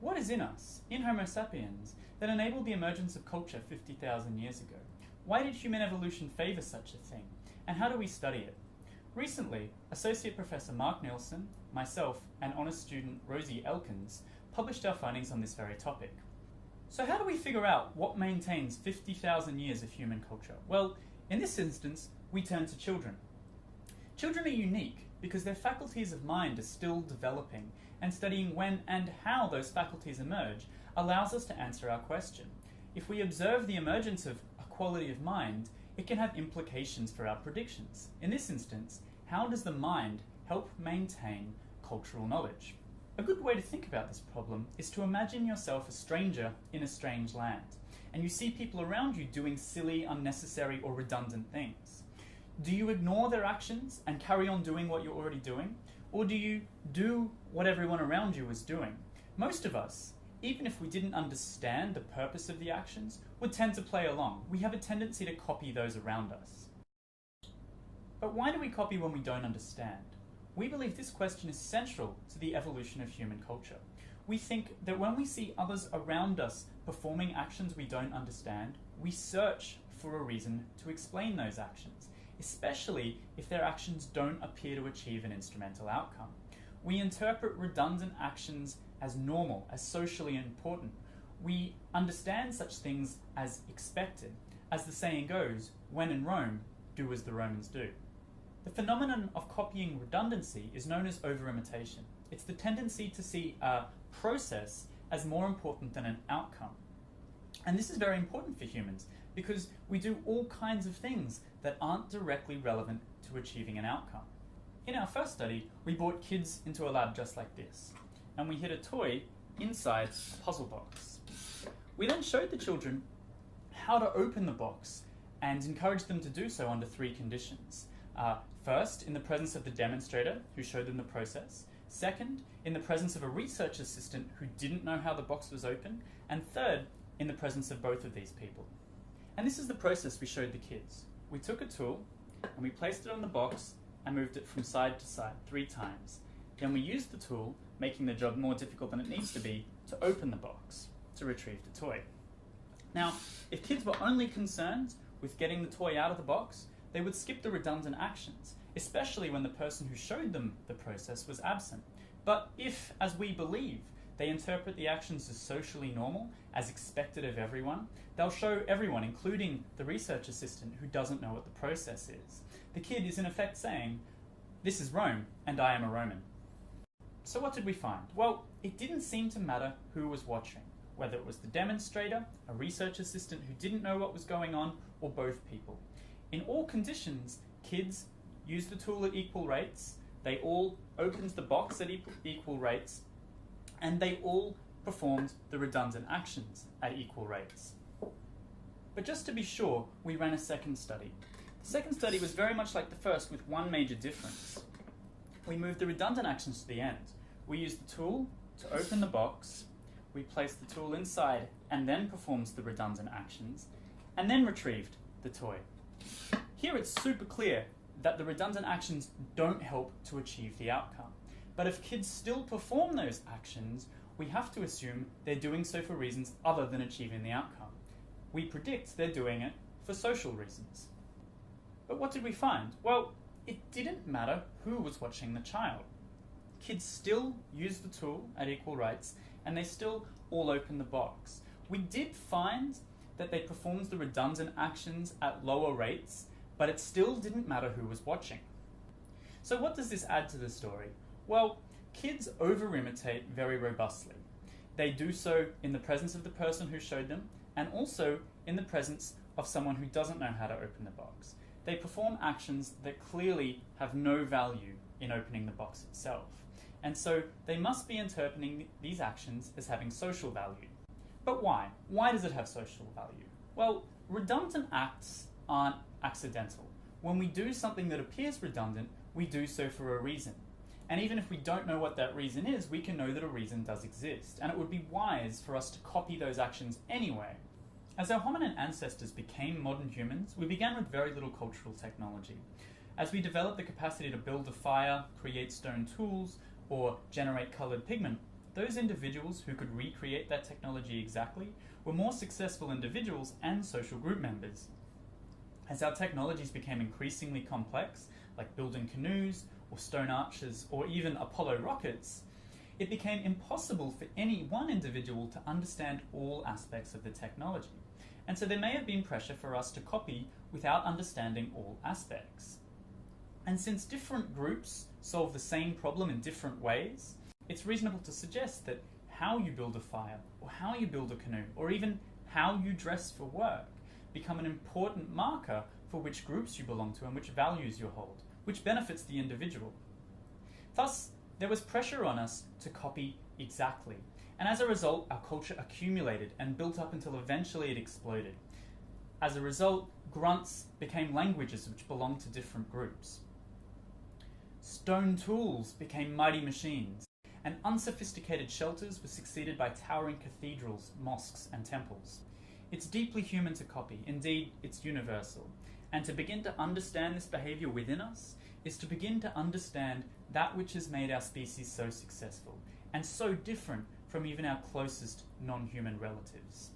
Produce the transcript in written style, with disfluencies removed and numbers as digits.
What is in us, in Homo sapiens, that enabled the emergence of culture 50,000 years ago? Why did human evolution favour such a thing? And how do we study it? Recently, Associate Professor Mark Nielsen, myself, and honours student Rosie Elkins published our findings on this very topic. So how do we figure out what maintains 50,000 years of human culture? Well, in this instance, we turn to children. Children are unique because their faculties of mind are still developing, and studying when and how those faculties emerge allows us to answer our question. If we observe the emergence of a quality of mind, it can have implications for our predictions. In this instance, how does the mind help maintain cultural knowledge? A good way to think about this problem is to imagine yourself a stranger in a strange land, and you see people around you doing silly, unnecessary, or redundant things. Do you ignore their actions and carry on doing what you're already doing? Or do you do what everyone around you is doing? Most of us, even if we didn't understand the purpose of the actions, would tend to play along. We have a tendency to copy those around us. But why do we copy when we don't understand? We believe this question is central to the evolution of human culture. We think that when we see others around us performing actions we don't understand, we search for a reason to explain those actions, especially if their actions don't appear to achieve an instrumental outcome. We interpret redundant actions as normal, as socially important. We understand such things as expected. As the saying goes, when in Rome, do as the Romans do. The phenomenon of copying redundancy is known as overimitation. It's the tendency to see a process as more important than an outcome. And this is very important for humans because we do all kinds of things that aren't directly relevant to achieving an outcome. In our first study, we brought kids into a lab just like this, and we hid a toy inside a puzzle box. We then showed the children how to open the box and encouraged them to do so under 3 conditions. First, in the presence of the demonstrator who showed them the process. Second, in the presence of a research assistant who didn't know how the box was opened. And third, in the presence of both of these people. And this is the process we showed the kids. We took a tool and we placed it on the box and moved it from side to side 3 times. Then we used the tool, making the job more difficult than it needs to be, to open the box, to retrieve the toy. Now, if kids were only concerned with getting the toy out of the box, they would skip the redundant actions, especially when the person who showed them the process was absent. But if, as we believe, they interpret the actions as socially normal, as expected of everyone, they'll show everyone, including the research assistant who doesn't know what the process is. The kid is in effect saying, "This is Rome, and I am a Roman." So what did we find? Well, it didn't seem to matter who was watching, whether it was the demonstrator, a research assistant who didn't know what was going on, or both people. In all conditions, kids used the tool at equal rates, they all opened the box at equal rates, and they all performed the redundant actions at equal rates. But just to be sure, we ran a second study. The second study was very much like the first with one major difference. We moved the redundant actions to the end. We used the tool to open the box, we placed the tool inside and then performed the redundant actions, and then retrieved the toy. Here it's super clear that the redundant actions don't help to achieve the outcome. But if kids still perform those actions, we have to assume they're doing so for reasons other than achieving the outcome. We predict they're doing it for social reasons. But what did we find? Well, it didn't matter who was watching the child. Kids still used the tool at equal rates, and they still all opened the box. We did find that they performed the redundant actions at lower rates, but it still didn't matter who was watching. So what does this add to the story? Well, kids over-imitate very robustly. They do so in the presence of the person who showed them, and also in the presence of someone who doesn't know how to open the box. They perform actions that clearly have no value in opening the box itself. And so they must be interpreting these actions as having social value. But why? Why does it have social value? Well, redundant acts aren't accidental. When we do something that appears redundant, we do so for a reason. And even if we don't know what that reason is, we can know that a reason does exist. And it would be wise for us to copy those actions anyway. As our hominin ancestors became modern humans, we began with very little cultural technology. As we developed the capacity to build a fire, create stone tools, or generate coloured pigment, those individuals who could recreate that technology exactly were more successful individuals and social group members. As our technologies became increasingly complex, like building canoes, or stone arches, or even Apollo rockets, it became impossible for any one individual to understand all aspects of the technology. And so there may have been pressure for us to copy without understanding all aspects. And since different groups solve the same problem in different ways, it's reasonable to suggest that how you build a fire, or how you build a canoe, or even how you dress for work become an important marker for which groups you belong to and which values you hold, which benefits the individual. Thus, there was pressure on us to copy exactly, and as a result, our culture accumulated and built up until eventually it exploded. As a result, grunts became languages which belonged to different groups. Stone tools became mighty machines, and unsophisticated shelters were succeeded by towering cathedrals, mosques, and temples. It's deeply human to copy, indeed, it's universal. And to begin to understand this behaviour within us is to begin to understand that which has made our species so successful, and so different from even our closest non-human relatives.